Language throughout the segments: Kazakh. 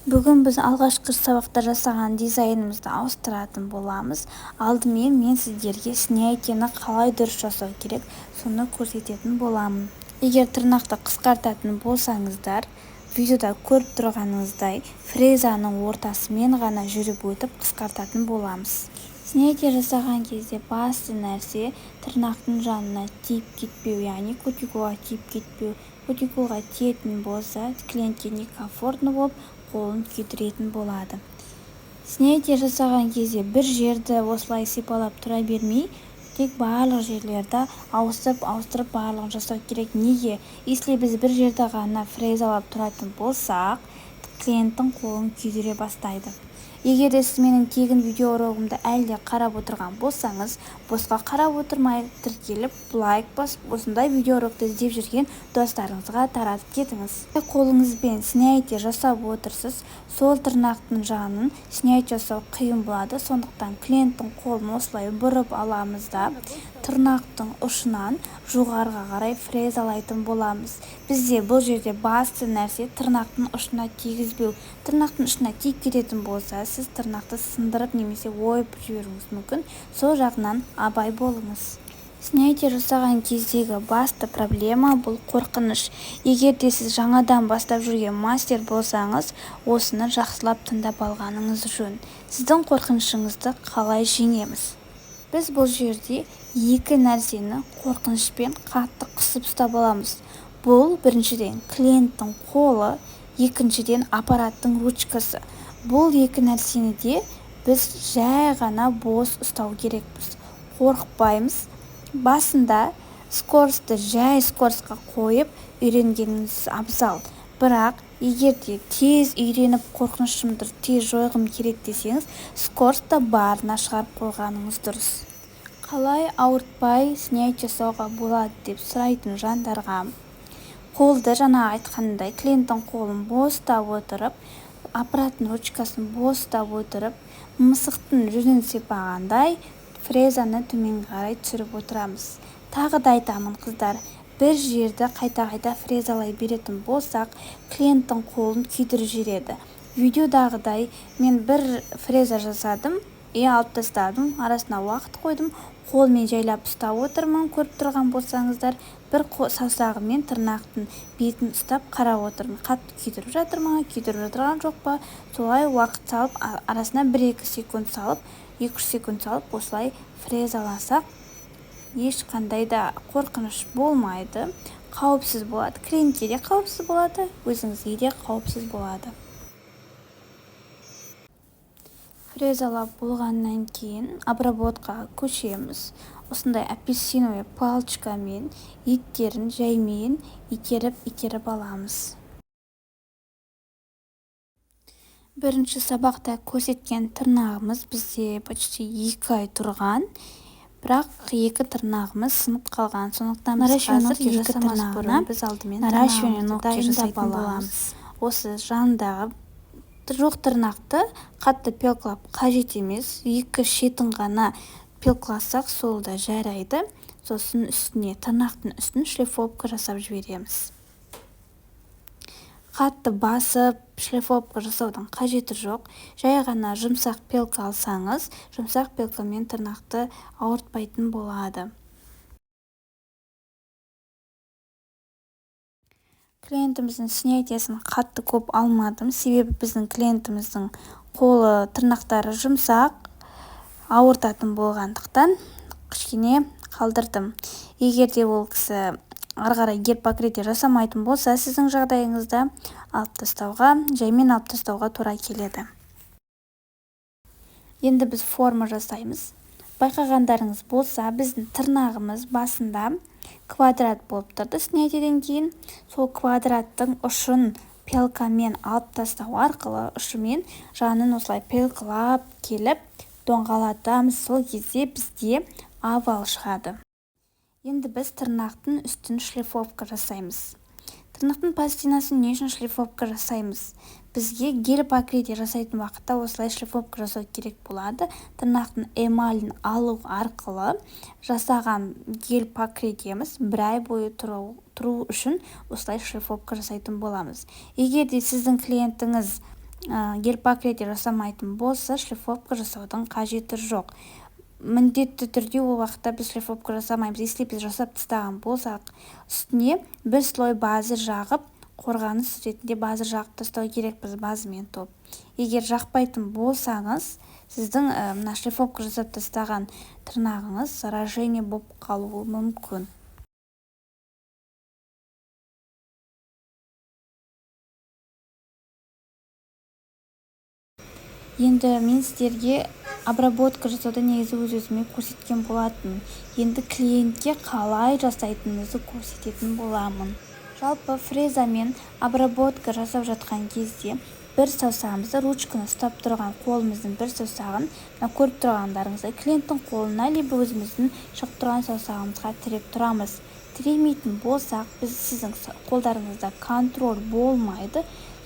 Бүгін біз алғашқы сабақта жасаған дизайнымызды ауыстыратын боламыз. Алдымен мен сіздерге снятиені қалай дұрыс жасау керек, соны көрсететін боламын. Егер тырнақты қысқартатын болсаңыздар, видеода көріп тұрғаныңыздай фрезаның ортасымен ғана жүріп өтіп қысқартатын боламыз. Снятие жасаған кезде басты нәрсе тырнақтың жанына тиіп кетпеу, яғни кутикулға тиіп кетпеу. Кутикулға тиетін болса, клиентке некомфортны болып, қолын күйдіретін болады. Снятие жасаған кезде бір жерді осылай сипалап тұра бермей, тек барлық жерлерді ауыстырып барлығын жасау керек. Неге? Если біз бір жерді ғана фрезалап тұратын болсақ, клиенттің қолын күйдіре бастайды. Егер де сіз менің тегін видеоурогымды әлде қарап отырған болсаңыз, босқа қарап отырмай тіркеліп, лайк басып, осындай видеоурогты іздеп жүрген достарыңызға таратып кетіңіз. Қолыңызбен снятие жасап отырсыз, сол тырнақтың жанын снятие жасау қиын болады, сондықтан клиенттің қолын осылай бұрып аламыз да, тырнақтың ұшынан жоғарыға қарай фрезалайтын боламыз. Бізде бұл жерде басты нәрсе тырнақтың ұшына тигізбеу. Тырнақтың ұшына тиіп кететін болса, сіз тырнақты сындырып немесе ойып жіберуіңіз мүмкін. Сол жағынан абай болыңыз. Снятие жасаған кездегі басты проблема бұл қорқыныш. Егер де сіз жаңадан бастап жүрген мастер болсаңыз, осыны жақсылап тыңдап алғаныңыз жөн. Сіздің қорқынышыңызды қалай жеңеміз? Біз бұл жерде екі нәрсені қорқынышпен қатты қысып ұстап аламыз. Бұл біріншіден клиенттің қолы, екіншіден аппараттың ручкасы. Бұл екі нәрсені де біз жай ғана бос ұстау керекпіз. Қорықпаймыз. Басында скоросты жай скоросқа қойып үйренгеніңіз абзал. Бірақ егер де тез үйреніп қорқынышымды тез жойғым керек десеңіз, скоросты барына шығарып қойғаныңыз дұрыс. Қалай ауыртпай снятие жасауға болады деп сұрайтын жандарға, қолды жаңа айтқандай клиенттің қолын бостап отырып, аппараттың ручкасын бостап отырып, мысықтың жүзін сипағандай фрезаны төмен қарай түсіріп отырамыз. Тағы да айтамын қыздар, бір жерді қайта фрезалай беретін болсақ, клиенттің қолын күйдіріп жібереді. Видеодағыдай мен бір фреза жасадым, алып тастадым, арасына уақыт қойдым, қолмен жайлап ұстап отырмын, көріп тұрған болсаңыздар, бір саусағымен тырнақтың бетін ұстап қарап отырмын. Қатты күйдіріп жатыр ма, күйдіріп жатырған жоқ па, солай уақыт салып, арасына 1-2 секунд салып, 2-3 секунд салып, осылай фрезаласақ, ешқандай да қорқыныш болмайды, қауіпсіз болады. Клиентке де қауіпсіз болады, өзіңізге де қауіпсіз болады. Фрезалап болғаннан кейін обработкаға көшеміз. Осындай апельсиновый палочкамен еттерін жаймен итеріп аламыз. Бірінші сабақта көрсеткен тырнағымыз бізде почти 2 ай тұрған, бірақ 2 тырнағымыз сынып қалған. Сондықтан біз қазір 2 тырнағына біз алдымен тырнағымызды дайындап аламыз. Осы жанындағы жоқ тырнақты қатты пилкалап қажет емес, 2 шетін ғана пилкаласақ сол да жарайды. Сосын үстіне тырнақтың үстін шлифовка жасап жібереміз. Қатты басып шлифовка жасаудың қажеті жоқ. Жай ғана жұмсақ пилка алсаңыз, жұмсақ пилкамен тырнақты ауыртпайтын болады. Клиентіміздің снятиесін қатты көп алмадым, себебі біздің клиентіміздің қолы тырнақтары жұмсақ, ауыртатын болғандықтан кішкене қалдырдым. Егер де ол кісі ары қарай гель-покрытие жасамайтын болса, сіздің жағдайыңызда жаймен алып тастауға тура келеді. Енді біз форма жасаймыз. Байқағандарыңыз болса, біздің тырнағымыз басында квадрат болып тұрды снятиеден кейін. Сол квадраттың ұшын пилкамен алып тастау арқылы ұшымен жанын осылай пилкалап келіп доңғалатамыз. Сол кезде бізде овал шығады. Енді біз тырнақтың үстін шлифовка жасаймыз. Тырнақтың пластинасын не үшін шлифовка жасаймыз? Бізге гель-покрытие жасайтын уақытта осылай шлифовка жасау керек болады. Тырнақтың эмалін алу арқылы жасаған гель-покрытиеміз 1 ай бойы тұру үшін осылай шлифовка жасайтын боламыз. Егер де сіздің клиентіңіз гель-покрытие жасамайтын болса, шлифовка жасаудың қажеті жоқ. Міндетті түрде ол уақытта біз шлифовка жасамаймыз. Если біз жасап тастаған болсақ, үстіне бір слой база жағып, қорғаныс ретінде база жағып тастау керекпіз, базамен топ. Егер жақпайтын болсаңыз, сіздің мына шлифовка жасап тастаған тырнағыңыз заражение болып қалуы мүмкін. Енді мен сіздерге обработка жасауды негізі өз-өзіме көрсеткен болатын. Енді клиентке қалай жасайтынымызды көрсететін боламын. Жалпы фрезамен обработка жасап жатқан кезде бір саусағымызды, ручканы ұстап тұрған қолымыздың бір саусағын, көріп тұрғандарыңыздай клиенттің қолына либо өзіміздің шығып тұрған саусағымызға тіреп тұрамыз. Тіремейтін болсақ, біз сіздің қолдарыңызда контроль болмайды.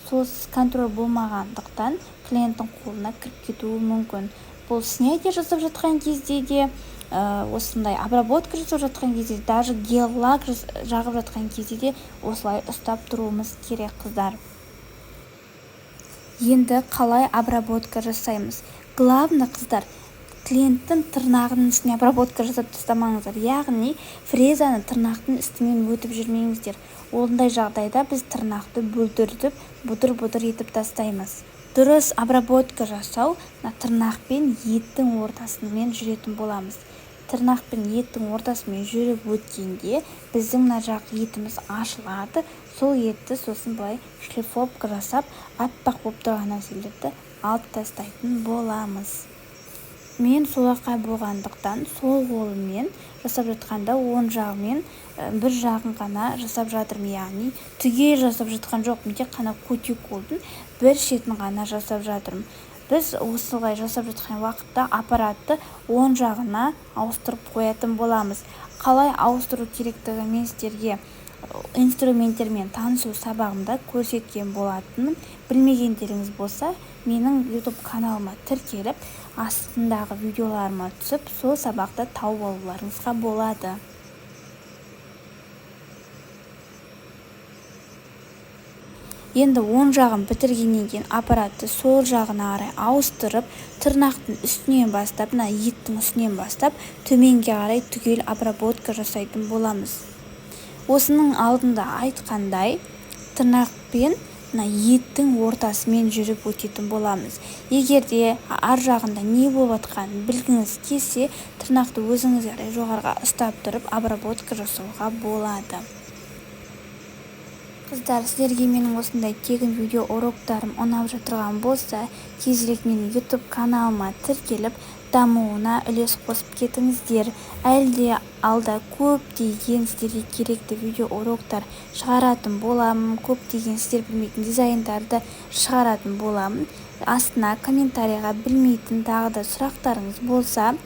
Сол контроль болмағандықтан клиенттің қолына кіріп кетуі мүмкін. Бұл снятие жасап жатқан кезде де, осындай обработка жасап жатқан кезде, даже гель-лак жағып жатқан кезде де осылай ұстап тұруымыз керек, қыздар. Енді қалай обработка жасаймыз? Главное, қыздар, клиенттің тырнағының үстіне обработка жасап тастамаңыздар. Яғни фрезаны тырнақтың үстімен өтіп жүрмеңіздер. Ондай жағдайда біз тырнақты бүлдіртіп, бұдыр-бұдыр етіп тастаймыз. Дұрыс обработка жасау тырнақ пен еттің ортасымен жүретін боламыз. Тырнақ пен еттің ортасымен жүріп өткенде біздің мына жақ етіміз ашылады. Сол етті сосын былай шлифовка жасап, аппақ болып тұрған нәрселерді алып тастайтын боламыз. Мен солақай болғандықтан сол қолыммен жасап жатқанда оң жағымен бір жағын ғана жасап жатырмын, яғни түгел жасап жатқан жоқпын, тек қана кутикулдың бір шетін ғана жасап жатырмын. Біз осылай жасап жатқан уақытта аппаратты оң жағына ауыстырып қоятын боламыз. Қалай ауыстыру керектігі мен сіздерге инструменттермен танысу сабағымда көрсеткен болатынмын. Білмегендеріңіз болса, менің YouTube каналыма тіркеліп, астындағы видеоларыма түсіп, сол сабақты тауып алуларыңызға болады. Енді оң жағын бітіргеннен кейін аппаратты сол жағына қарай ауыстырып, тырнақтың үстінен бастап, еттің үстінен бастап, төменге қарай түгел обработка жасайтын боламыз. Осының алдында айтқандай, тырнақ пен еттің ортасымен жүріп өтетін боламыз. Егер де ар жағында не болып жатқанын білгіңіз келсе, тырнақты өзіңіз қарай жоғарға ұстап тұрып, обработка жасауға болады. Қыздар, сіздерге менің осындай тегін видео уроктарым ұнап жатырған болса, тезірек менің YouTube каналыма тіркеліп, дамуына үлес қосып кетіңіздер. Әлде алда көптеген сіздерге керекті видео уроктар шығаратын боламын, көптеген сіздер білмейтін дизайндарды шығаратын боламын. Астына комментарийға білмейтін тағы да сұрақтарыңыз болса,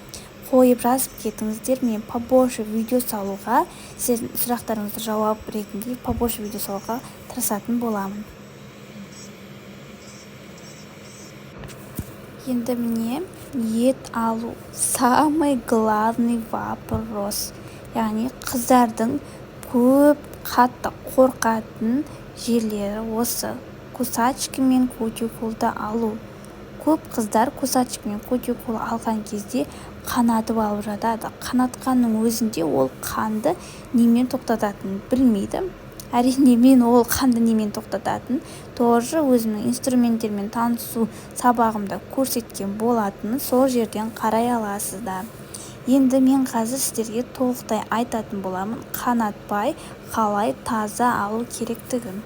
қойып жазып кетіңіздер. Мен побольше видео салуға, сіздің сұрақтарыңызды жауап ретінде побольше видео салуға тырысатын боламын. Енді міне ет алу самый главный вопрос. Яғни қыздардың көп қатты қорқатын жерлері осы. Кусачки мен кутикулды алу. Көп қыздар кусачки мен кутикул алған кезде қанатып алып жатады. Қанатқанның өзінде ол қанды немен тоқтататынын білмейді. Әрине, мен ол қанды немен тоқтататын тоже өзімнің инструменттермен танысу сабағымда көрсеткен болатын, сол жерден қарай аласыздар. Енді мен қазір сіздерге толықтай айтатын боламын, қанатпай қалай таза алу керектігін.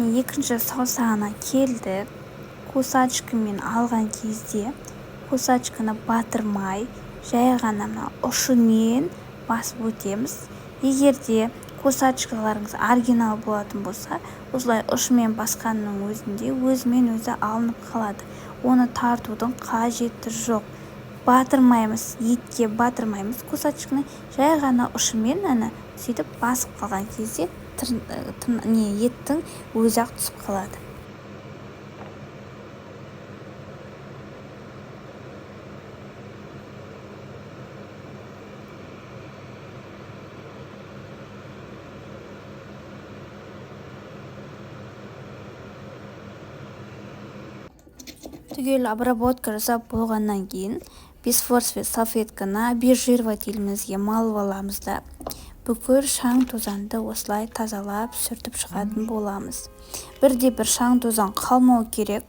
Екінші саусағына келдік. Кусачкамен алған кезде кусачканы батырмай, жай ғана ұшымен басып өтеміз. Егерде косачкаларыңыз оригинал болатын болса, осылай ұшымен басқанның өзінде өзімен өзі алынып қалады. Оны тартудың қажеті жоқ. Батырмаймыз, етке батырмаймыз косачканы, жай ғана ұшымен сөйтіп басып қалған кезде еттің өзі-ақ түсіп қалады. Түгел обработка жасап болғаннан кейін бесфорсовый салфетканы обезжиривать елімізге малып аламыз да бүкіл шаң тозаңды осылай тазалап сүртіп шығатын боламыз. Бірде-бір шаң тозаң қалмау керек.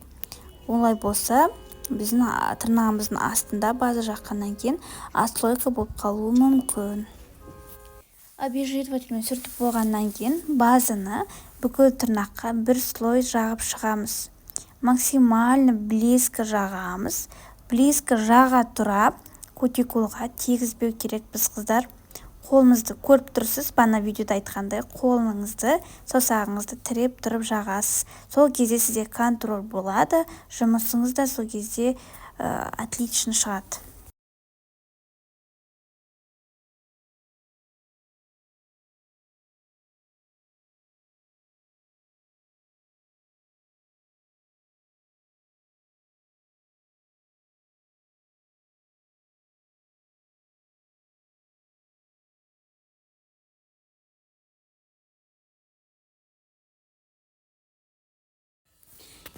Олай болса біздің тырнағымыздың астында база жаққаннан кейін отслойка болып қалуы мүмкін. Обезжиривательмен сүртіп болғаннан кейін базаны бүкіл тырнаққа бір слой жағып шығамыз. Максимально близко жағамыз. Близко жаға тұра кутикулға тегізбеу керек біз қыздар. Қолыңызды көріп тұрсыз, бана видеода айтқандай, қолыңызды, саусағыңызды тіреп тұрып жағасыз. Сол кезде сізде контроль болады, жұмысыңыз да сол кезде отлично шығады.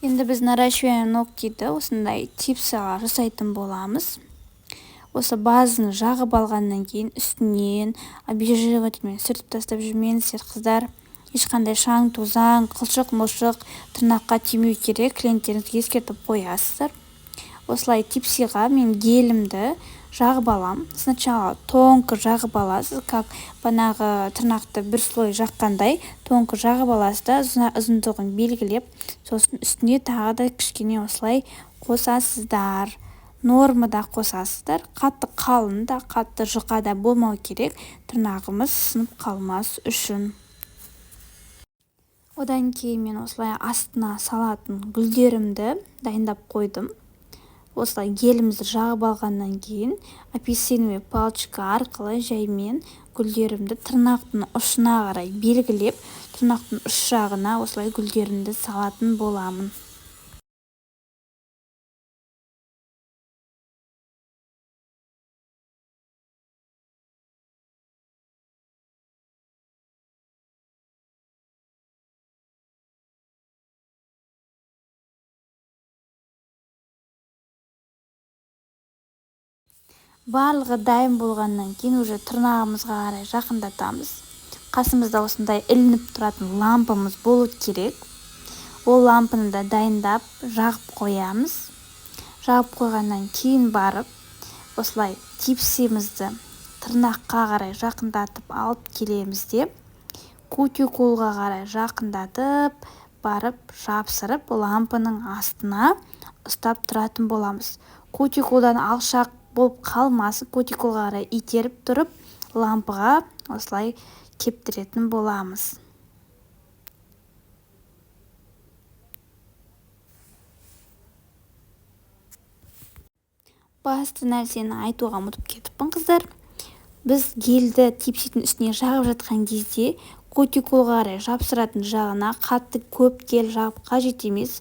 Енді біз наращивание ногтиді осындай типсаға жасайтын боламыз. Осы базаны жағып алғаннан кейін үстінен обезжиривательмен сүртіп тастап жүрмеңіздер қыздар. Ешқандай шаң, тозаң, қылшық-мылшық тырнаққа тимеу керек, клиенттеріңізге ескертіп қоясыздар. Осылай типсиға мен гелімді жағып алам. Сначала тонко жағып аласыз, как банағы тырнақты бір слой жаққандай тонко жағып аласыз да ұзындығын белгілеп, сосын үстіне тағы да кішкене осылай қосасыздар. Нормада қосасыздар. Қатты қалың да, қатты жұқа да болмау керек, тырнағымыз сынып қалмас үшін. Одан кейін мен осылай астына салатын гүлдерімді дайындап қойдым. Осылай гелімізді жағып алғаннан кейін апельсиновый палочка арқылы жаймен гүлдерімді тырнақтың ұшына қарай белгілеп, тырнақтың ұш жағына осылай гүлдерімді салатын боламын. Барлығы дайын болғаннан кейін уже тырнағымызға қарай жақындатамыз. Қасымызда осындай ілініп тұратын лампамыз болу керек. Ол лампаны да дайындап жағып қоямыз. Жағып қойғаннан кейін барып, осылай типсимізді тырнаққа қарай жақындатып алып келеміз де, кутикулға қарай жақындатып барып жапсырып лампаның астына ұстап тұратын боламыз. Кутикулдан алшақ болып қалмасын, кутикулға қарай итеріп тұрып лампаға осылай кептіретін боламыз. Басты нәрсені айтуға ұмытып кетіппін қыздар. Біз гельді типсидің үстіне жағып жатқан кезде кутикулға қарай жапсыратын жағына қатты көп гель жағып қажет емес.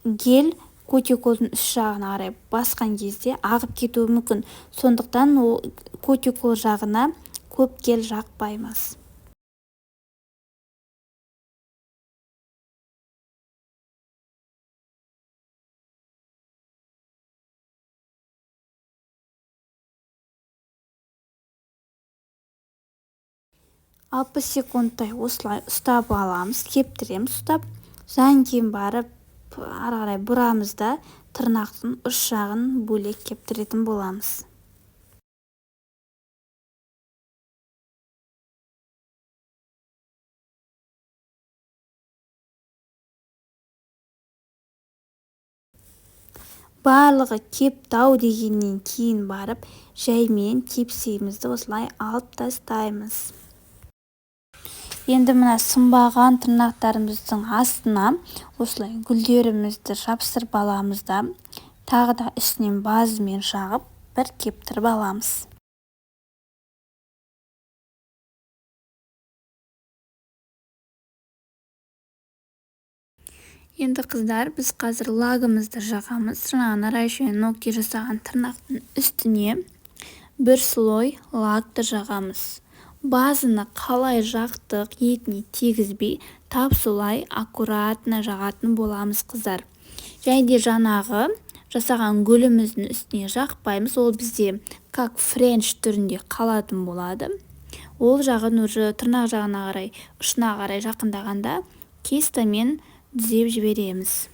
Гель кутикулдың үш жағына қарай басқан кезде ағып кетуі мүмкін. Сондықтан кутикул жағына көп гель жақпаймыз. Алпыс секундтай осылай ұстап аламыз, кептіреміз ұстап. Содан кейін барып ары қарай бұрамыз да тырнақтың ұш жағын бөлек кептіретін боламыз. Барлығы кептау дегеннен кейін барып жаймен типсиімізді осылай алып тастаймыз. Енді мына сынбаған тырнақтарымыздың астына осылай гүлдерімізді жапсырып аламыз да, тағы да үстінен базымен жағып бір кептіріп аламыз. Енді қыздар, біз қазір лагымызды жағамыз. Жаңағы нарайша ноки жасаған тырнақтың үстіне бір слой лакты жағамыз. Базыны қалай жақтық етіне тегізбей, тап солай аккуратно жағатын боламыз қыздар. Және де жаңағы жасаған гүліміздің үстіне жақпаймыз, ол бізде как френч түрінде қалатын болады. Ол жағын уже тырнақ жағына қарай, ұшына қарай жақындағанда кестамен түзеп жібереміз.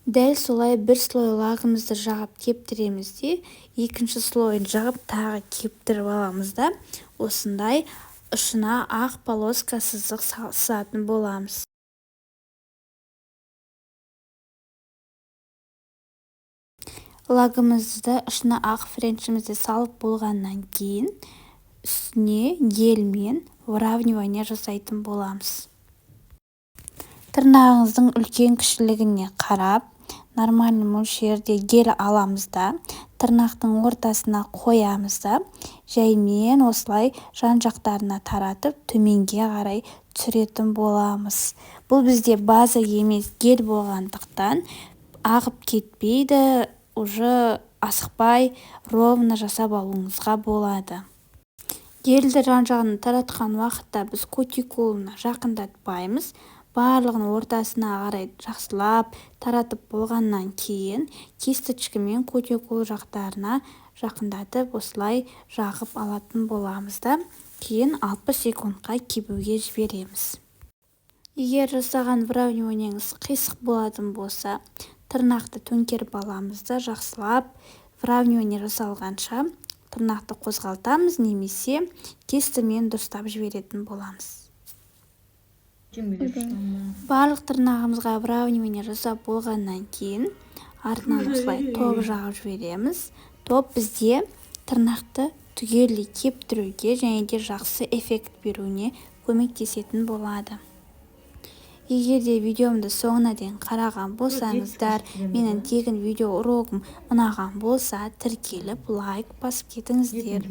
Дәл солай бір слой лагымызды жағып кептіреміз де, екінші слойын жағып тағы кептіріп аламыз да, осындай ұшына ақ полоска сызық сызатын боламыз. Лагымызды ұшына ақ френчімізді салып болғаннан кейін үстіне гельмен выравнивание жасайтын боламыз. Тырнағыңыздың үлкен кішілігіне қарап, нормальный мөлшерде гель аламыз да, тырнақтың ортасына қоямыз да, жаймен осылай жан жақтарына таратып төменге қарай түсіретін боламыз. Бұл бізде база емес, гель болғандықтан ағып кетпейді, уже асықпай ровно жасап алуыңызға болады. Гельді жан жағына таратқан уақытта біз кутикуланы жақындатпаймыз. Барлығын ортасына қарай жақсылап таратып болғаннан кейін кисточкамен кутикул жақтарына жақындатып осылай жағып алатын боламыз да, кейін 60 секундқа кебуге жібереміз. Егер жасаған выравниваниеңіз қисық болатын болса, тырнақты төңкеріп аламыз да, жақсылап выравнивание жасалғанша тырнақты қозғалтамыз, немесе кестамен дұрыстап жіберетін боламыз. Барлық тырнағымызға выравнивание жасап болғаннан кейін артынан осылай топ жағып жібереміз. Топ бізде тырнақты түгелдей кептіруге және де жақсы эффект беруіне көмектесетін болады. Егер де видеомды соңына дейін қараған болсаңыздар, менің тегін видео урогым ұнаған болса, тіркеліп лайк басып кетіңіздер.